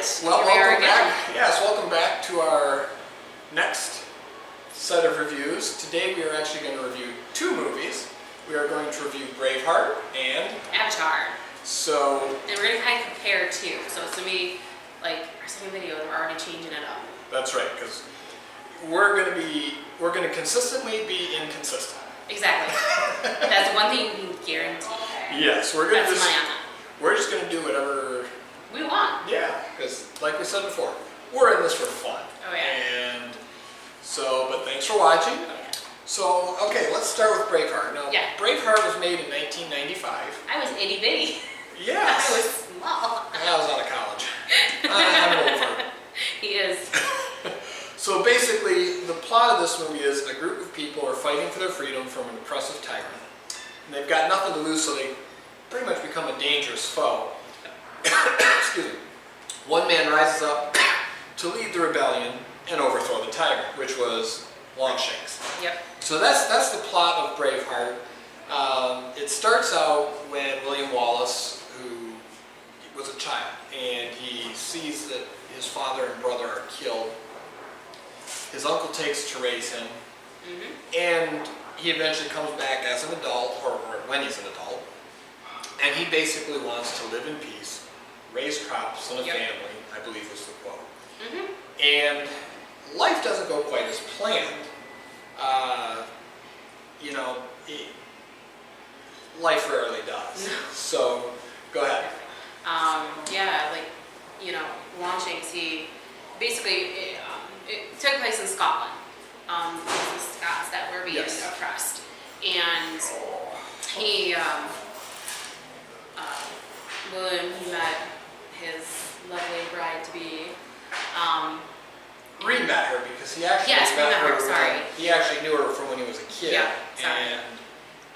Well, Here we are welcome again. back. Yes, welcome back to our next set of reviews. Today we are actually going to review two movies. We are going to review Braveheart and Avatar. So... And we're going to kind of compare too. So it's going to be like our second video and we're already changing it up. That's right, because we're going to consistently be inconsistent. Exactly. That's one thing you can guarantee. Yes, we're just going to do whatever we want. Yeah, because like we said before, we're in this for fun. Oh yeah. And so, but thanks for watching. Oh, yeah. So, okay, let's start with Braveheart. Now, Yeah. Braveheart was made in 1995. I was itty bitty. Yes. I was small. I was out of college. I'm over. He is. So basically, the plot of this movie is a group of people are fighting for their freedom from an oppressive tyrant. And they've got nothing to lose, so they pretty much become a dangerous foe. Excuse me. One man rises up to lead the rebellion and overthrow the tyrant, which was Longshanks. Yep. So that's the plot of Braveheart. It starts out when William Wallace, who was a child, and he sees that his father and brother are killed. His uncle takes to raise him, and he eventually comes back as an adult, or when he's an adult, and he basically wants to live in peace, raise crops and a family, I believe was the quote. And life doesn't go quite as planned. Life rarely does. So, go ahead. Longshanks, he basically, it took place in Scotland. The Scots that were being oppressed. And he, William, he met his lovely bride-to-be. Met her because he actually met her. Sorry, he actually knew her from when he was a kid. Yeah, sorry. And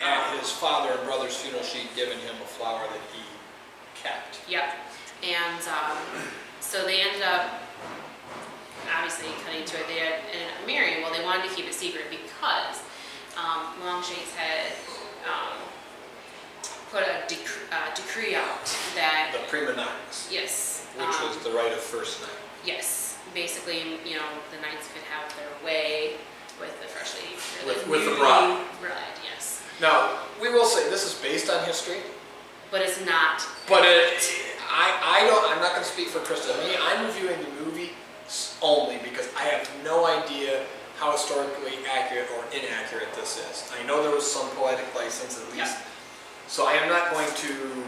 at his father and brother's funeral, she'd given him a flower that he kept. Yep. And so they ended up, obviously, cutting to it. They ended up marrying. Well, they wanted to keep it secret because Longshanks had put a decree out that The prima noctis. yes, Which was the right of first night. yes. Basically, the knights could have their way with the freshly With the bride. Yes. Now, we will say this is based on history. But it's not. But I'm not going to speak for Krista. I'm reviewing the movie only because I have no idea how historically accurate or inaccurate this is. I know there was some poetic license at least. So I am not going to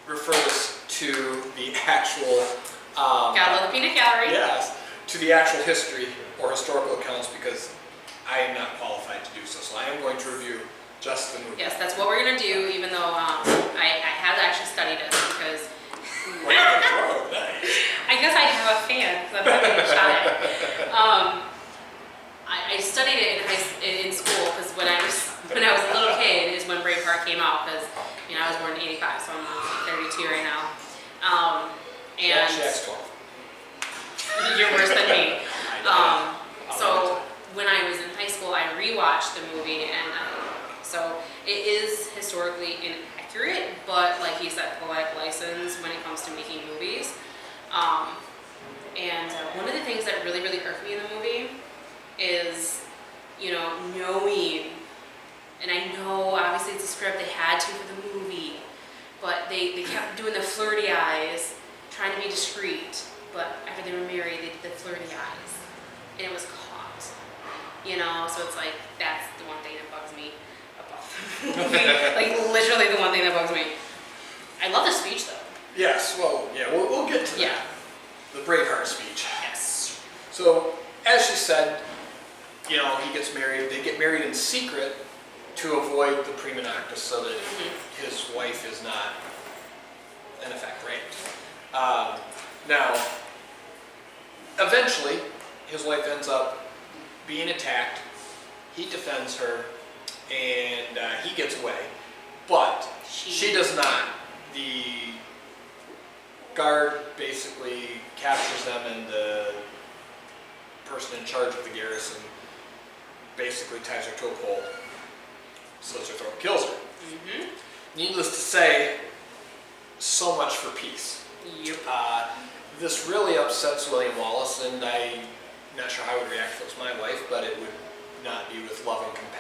refer this to the actual... Gotta love the peanut gallery. Yes, to the actual history or historical accounts because I am not qualified to do so. So I am going to review just the movie. Yes, that's what we're going to do, even though I have actually studied it because... Nice. I guess I have a fan because I'm not getting shot at. I studied it in school because when I was a little kid is when Braveheart came out because I was born in '85, so I'm 32 right now. And That's 12. you're worse than me. So when I was in high school, I rewatched the movie, and so it is historically inaccurate, but like you said, poetic license when it comes to making movies. And one of the things that really, really irked me in the movie is, knowing, and I know obviously it's a script, they had to for the movie, but they kept doing the flirty eyes, trying to be discreet, but after they were married, they did the flirty eyes, and it was caught. So it's like, that's the one thing that bugs me about the movie. Like, literally the one thing that bugs me. I love the speech, though. Yes, well, yeah, we'll get to that. The Braveheart speech. Yes. So, as she said, he gets married. They get married in secret to avoid the prima noctis so that his wife is not, in effect, raped. Now, eventually, his wife ends up being attacked. He defends her, and he gets away. But she does not. The guard basically captures them, and the person in charge of the garrison basically ties her to a pole, slits her throat, kills her. Needless to say, so much for peace. Yep. this really upsets William Wallace, and I'm not sure how I would react if it was my wife, but it would not be with love and compassion.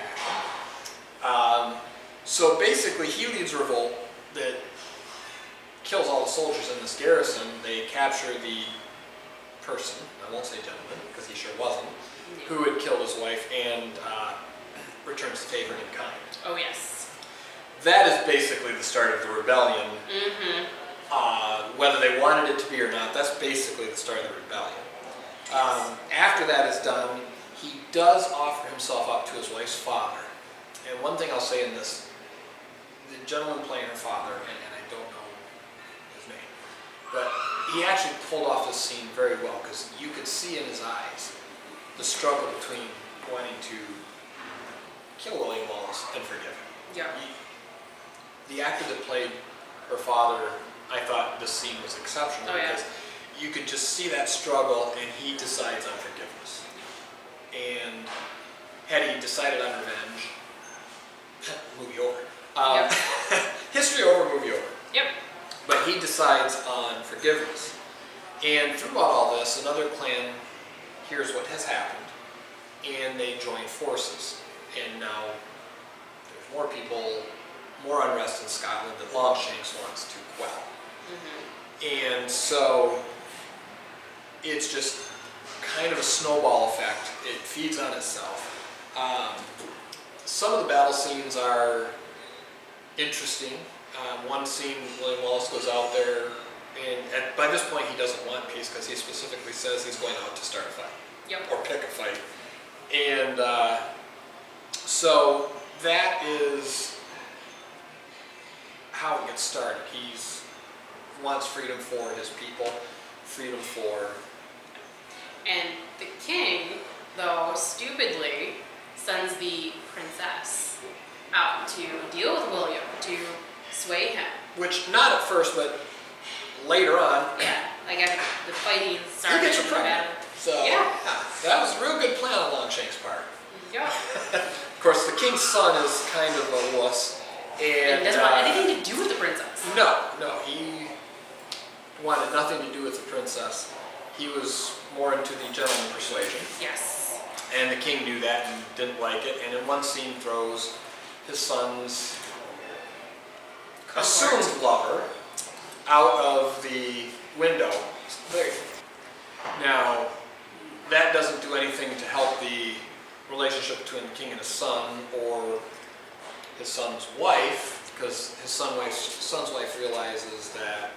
So basically, he leads a revolt that kills all the soldiers in this garrison. They capture the person, I won't say gentleman, because he sure wasn't, who had killed his wife, and returns the favor in kind. Oh, yes. That is basically the start of the rebellion. Mm-hmm. Whether they wanted it to be or not, that's basically the start of the rebellion. After that is done, he does offer himself up to his wife's father. And one thing I'll say in this, the gentleman playing her father, and I don't know his name, but he actually pulled off this scene very well, because you could see in his eyes the struggle between wanting to kill William Wallace and forgive him. Yeah. The actor that played her father, I thought this scene was exceptional, because you could just see that struggle, and he decides on forgiveness. And had he decided on revenge, movie over. History over, movie over. Yep. But he decides on forgiveness. And throughout all this, another clan hears what has happened, and they join forces. And now there's more people, more unrest in Scotland that Longshanks wants to quell. Mm-hmm. And so it's just kind of a snowball effect. It feeds on itself. Some of the battle scenes are interesting. One scene, William Wallace goes out there, and by this point he doesn't want peace, because he specifically says he's going out to start a fight. Yep. Or pick a fight. And so that is how it gets started. He wants freedom for his people, freedom for... And the king, though, stupidly sends the princess out to deal with William, to sway him. Which, not at first, but later on... Yeah, like after the fighting started. He gets her pregnant. So, yeah, that was a real good plan on Longshanks' part. Yeah. Of course, the king's son is kind of a wuss. And doesn't want anything to do with the princess. No, he wanted nothing to do with the princess. He was more into the gentleman persuasion. Yes. And the king knew that and didn't like it. And in one scene throws his son's assumed lover out of the window. Now, that doesn't do anything to help the relationship between the king and his son, or his son's wife, because his son's wife realizes that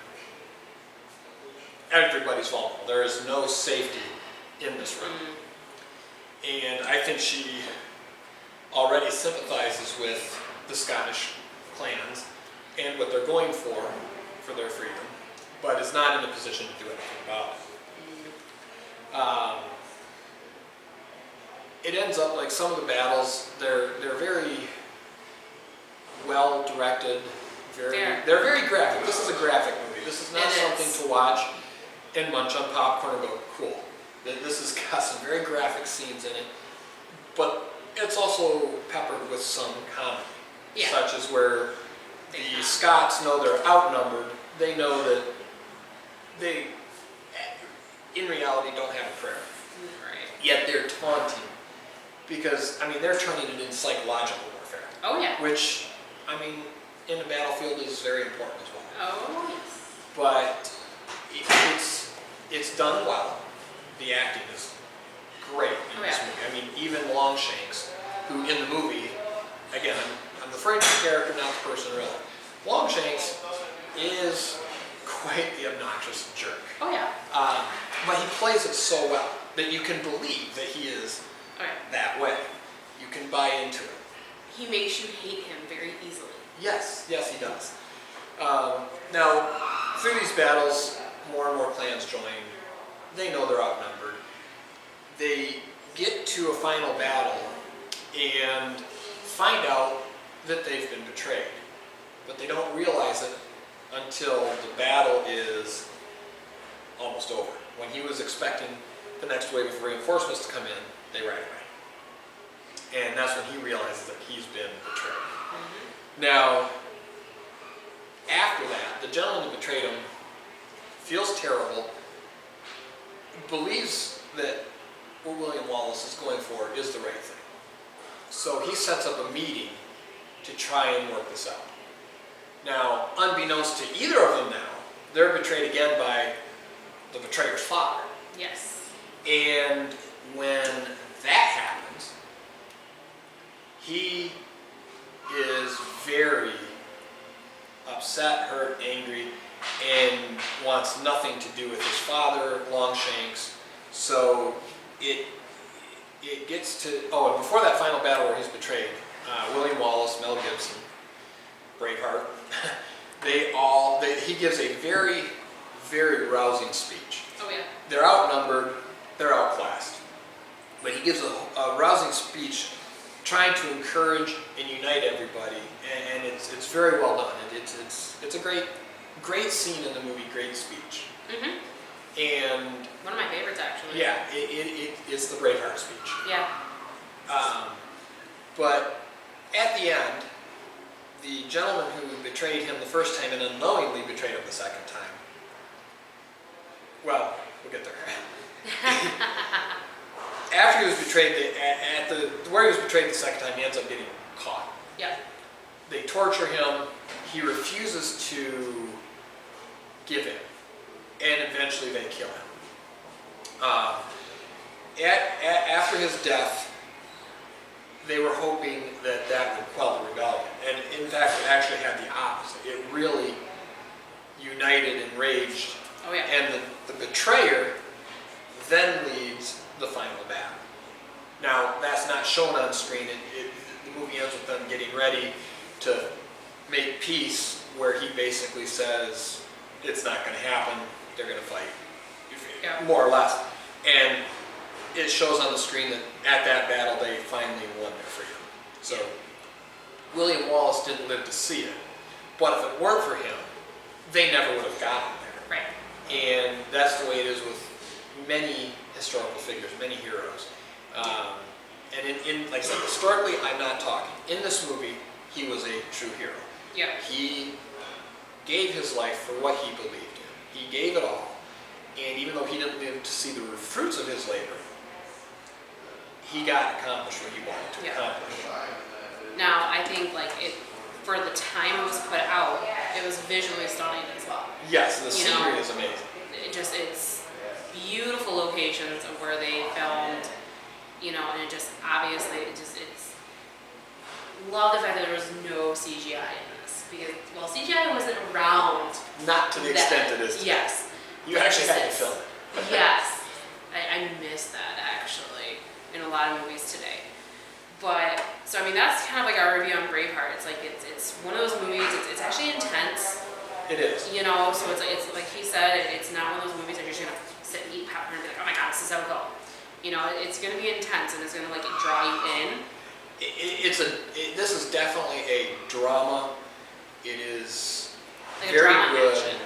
everybody's vulnerable. There is no safety in this room. And I think she already sympathizes with the Scottish clans and what they're going for their freedom, but is not in a position to do anything about it. It ends up like some of the battles, they're very well directed, they're very graphic. This is a graphic movie. This is not something to watch and munch on popcorn and go, cool. This has got some very graphic scenes in it, but it's also peppered with some comedy, such as where the Scots know they're outnumbered. They know that they, in reality, don't have a prayer. Right. Yet they're taunting, because, I mean, they're turning it into psychological warfare. Oh, yeah. Which, I mean, in the battlefield is very important as well. Oh, yes. But it's done well. The acting is great in this movie. I mean, even Longshanks, who in the movie, again, I'm referring to the character, not the person really. Longshanks is quite the obnoxious jerk. Oh, yeah. But he plays it so well that you can believe that he is that way. You can buy into it. He makes you hate him very easily. Yes, he does. Now, through these battles, more and more clans join. They know they're outnumbered. They get to a final battle and find out that they've been betrayed. But they don't realize it until the battle is almost over. When he was expecting the next wave of reinforcements to come in, they ran away. And that's when he realizes that he's been betrayed. Mm-hmm. Now, after that, the gentleman who betrayed him feels terrible, believes that what William Wallace is going for is the right thing. So he sets up a meeting to try and work this out. Now, unbeknownst to either of them now, they're betrayed again by the betrayer's father. Yes. And when that happens, he is very upset, hurt, angry, and wants nothing to do with his father, Longshanks. So it gets to, and before that final battle where he's betrayed, William Wallace, Mel Gibson, Braveheart, he gives a very, very rousing speech. Oh yeah. They're outnumbered, they're outclassed. But he gives a rousing speech trying to encourage and unite everybody, and it's very well done. It's a great scene in the movie, great speech. Mm-hmm. And one of my favorites, actually. yeah, it's the Braveheart speech. Yeah. But at the end, the gentleman who betrayed him the first time and unknowingly betrayed him the second time, well, we'll get there. After he was betrayed, where he was betrayed the second time, he ends up getting caught. Yeah. They torture him. He refuses to give in, and eventually they kill him. After his death, they were hoping that would quell the rebellion, and in fact, it actually had the opposite. It really united and raged. Oh yeah. And the betrayer then leads the final battle. Now, that's not shown on screen. The movie ends with them getting ready to make peace, where he basically says, it's not going to happen, they're going to fight, more or less. And it shows on the screen that at that battle, they finally won their freedom. So, William Wallace didn't live to see it, but if it weren't for him, they never would have gotten there. Right. And that's the way it is with many historical figures, many heroes. And in like I said, historically, I'm not talking. In this movie, he was a true hero. Yeah. He gave his life for what he believed in. He gave it all. And even though he didn't live to see the fruits of his labor, he got accomplished what he wanted to accomplish. Now, I think for the time it was put out, it was visually stunning as well. Yes, the scenery is amazing. It's beautiful locations of where they filmed, and it just obviously it's love the fact that there was no CGI in this, because CGI wasn't around. Not to the extent it is today. Yes. You actually had to film it. Yes. I miss that actually in a lot of movies today. But so that's kind of like our review on Braveheart. It's one of those movies. It's actually intense. It is. So it's like he said, it's not one of those movies that you're just gonna sit and eat popcorn and be like, oh my god, this is how it go. It's gonna be intense, and it's gonna draw you in. This is definitely a drama. It is Like a very drama good. action.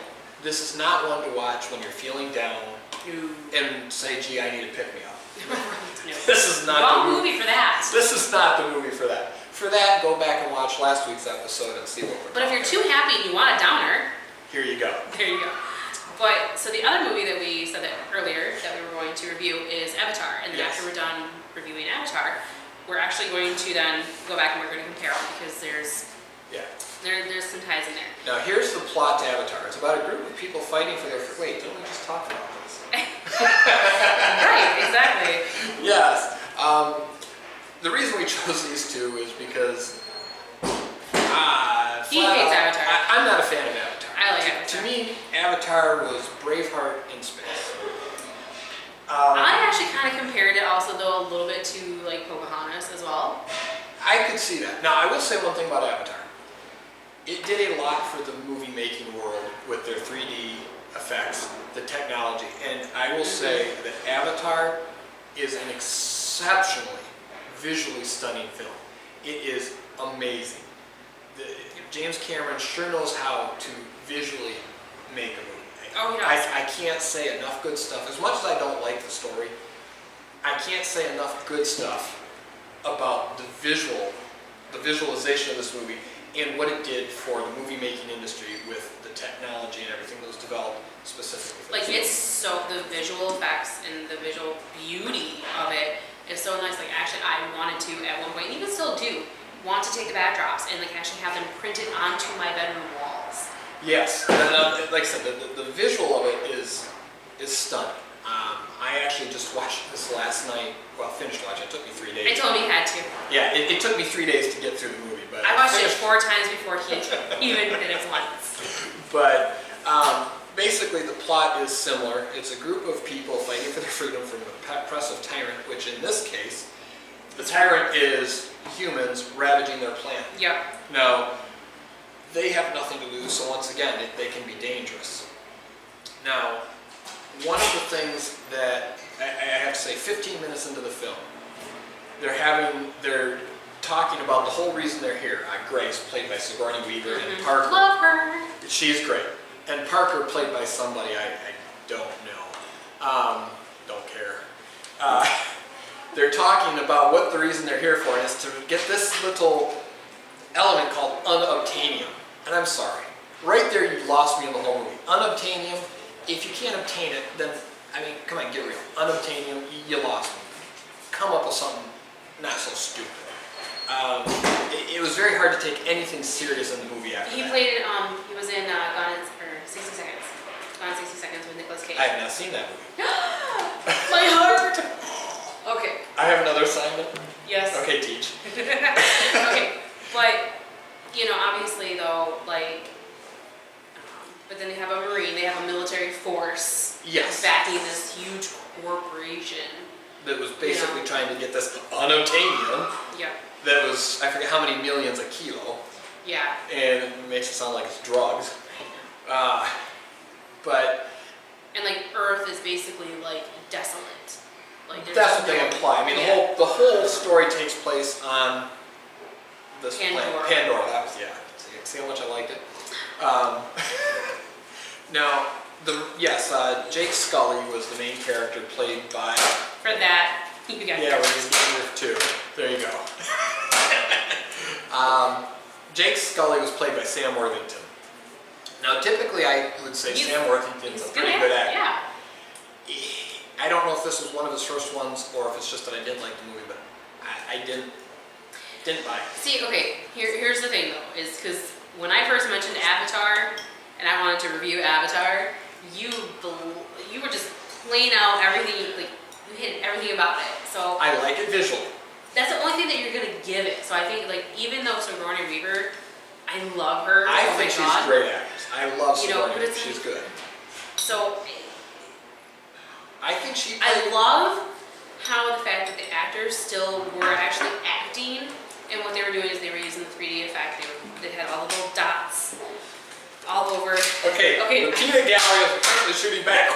This is not one to watch when you're feeling down No. and say, "Gee, I need to pick me up." No. This is not Wrong the movie for that. This is not the movie for that. For that, go back and watch last week's episode and see what we're But if you're too happy and you want a downer, here you go. there you go. But so the other movie that we said that earlier that we were going to review is Avatar, and then Yes. after we're done reviewing Avatar, we're actually going to then go back and we're going to compare them, because there's some ties in there. Now here's the plot to Avatar. It's about a group of people fighting for their. Wait, didn't we just talk about this? Right, exactly. Yes. The reason we chose these two is because He hates Avatar. I'm not a fan of Avatar. I like Avatar. To me, Avatar was Braveheart in space. I actually kind of compared it also though a little bit to Pocahontas as well. I could see that. Now, I will say one thing about Avatar. It did a lot for the movie-making world with their 3D effects, the technology, and I will say that Avatar is an exceptionally visually stunning film. It is amazing. James Cameron sure knows how to visually make a movie. Oh, he does. I can't say enough good stuff. As much as I don't like the story, I can't say enough good stuff about the visualization of this movie and what it did for the movie-making industry with the technology and everything that was developed specifically for this It's so the visual effects and the visual beauty of it is so nice. Like actually I wanted to at one point, and even still do, want to take the backdrops and like actually have them printed onto my bedroom walls. Yes, and like I said, the visual of it is stunning. I actually just watched this last night. Well, finished watching. It took me 3 days. I told him he had to. Yeah, it took me 3 days to get through the movie, but I watched it 4 times before he even did it once. But basically, the plot is similar. It's a group of people fighting for their freedom from an oppressive tyrant, which in this case, the tyrant is humans ravaging their planet. Yep. Now, they have nothing to lose, so once again, they can be dangerous. Now, one of the things that I have to say, 15 minutes into the film, they're talking about the whole reason they're here. Grace, played by Sigourney Weaver, and Parker. Love her. She's great. And Parker, played by somebody I don't know. Don't care. They're talking about what the reason they're here for, and it's to get this little element called unobtainium. And I'm sorry. Right there, you lost me in the whole movie. Unobtainium, if you can't obtain it, then, I mean, come on, get real. Unobtainium, you lost me. Come up with something not so stupid. It was very hard to take anything serious in the movie after He that. played it, he was in Gone in 60 Seconds. Gone in 60 Seconds with Nicolas Cage. I have not seen that movie. My heart! Okay. I have another assignment. Yes. Okay, teach. Okay, but, you know, obviously though, like, but then they have a Marine, they have a military force. Yes. Backing this huge corporation. That was basically trying to get this unobtainium. Yeah. That was, I forget how many millions a kilo. Yeah. And it makes it sound like it's drugs. But And like Earth is basically like desolate. Like there's that's what no- they imply. I mean, yeah. the whole story takes place on this Pandora. planet. Pandora, that was, yeah. See how much I liked it? Now, Jake Scully was the main character, played by... For that, you got Yeah, when he's getting with 2. There you go. Jake Scully was played by Sam Worthington. Now, typically I would say Sam Worthington's a pretty good actor. Yeah. I don't know if this was one of his first ones or if it's just that I didn't like the movie, but I didn't buy it. See, okay, here's the thing though, is because when I first mentioned Avatar, and I wanted to review Avatar, you were just playing out everything, like, you hit everything about it. So I like it visually. that's the only thing that you're gonna give it. So I think, like, even though Sigourney Weaver, I love her. I oh think my she's God. a great actress. I love You know, Sigourney. but it's- She's good. So I think she... I love how the fact that the actors still were actually acting, and what they were doing is they were using the 3D effect. They had all the little dots all over. Okay, Okay. the peanut gallery is shooting back.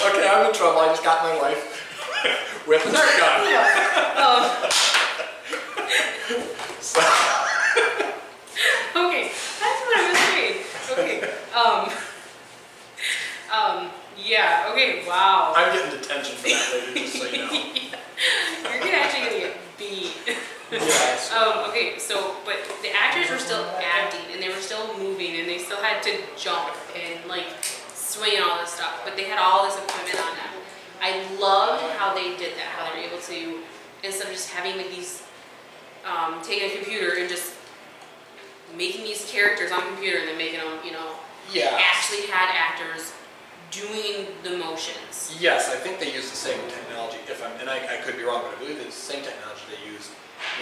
Okay, I'm in trouble. I just got my wife with a Nerf gun. So, Okay, that's what I was saying. Okay, yeah, okay, wow. I'm getting detention for that later, just so you know. You're actually gonna get beat. Yes. Okay, so, but the actors were still acting, and they were still moving, and they still had to jump, and like, swing and all this stuff, but they had all this equipment on them. I loved how they did that, how they were able to, instead of just having like these, taking a computer and just making these characters on a computer and then making them, you know, Yeah. actually had actors doing the motions. Yes, I think they use the same technology, and I could be wrong, but I believe it's the same technology they used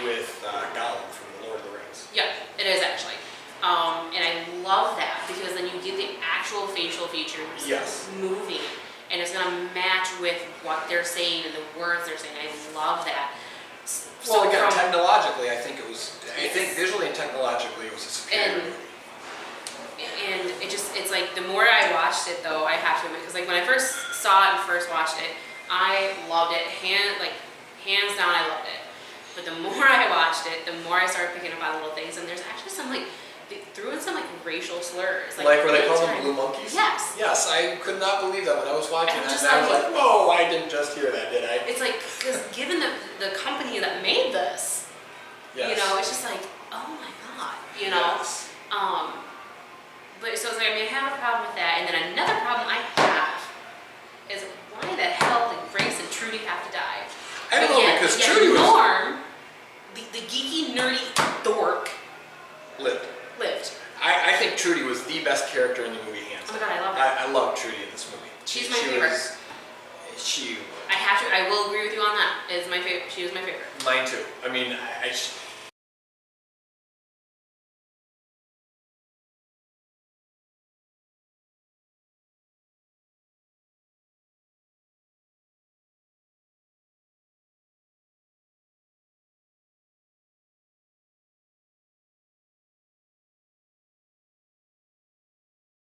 with Gollum from The Lord of the Rings. Yeah, it is actually. And I love that because then you get the actual facial features Yes. moving, and it's gonna match with what they're saying and the words they're saying. I love that. Well, again, from- technologically, I think visually and technologically it was a superior And- movie. And it's like, the more I watched it though, I have to admit, because like when I first saw it and first watched it, I loved it, hands down I loved it. But the more I watched it, the more I started picking up on little things, and there's actually some like, they threw in some like racial slurs. Like where they big call them time. blue monkeys? Yes. Yes, I could not believe that when I was watching I'm that, just and I was like- like, whoa, I didn't just hear that, did I? It's like, because given the company that made this, Yes. you know, it's just like, oh my God, you know? Yes. But so it's like, I mean, I have a problem with that, and then another problem I I don't know, because yet Trudy was Norm, the geeky, nerdy dork, lived. lived. I think Trudy was the best character in the movie, hands Oh my down. god, I love her. I love Trudy in this movie. She's my favorite. She. I will agree with you on that. Is my favorite. She was my favorite. Mine too. I mean,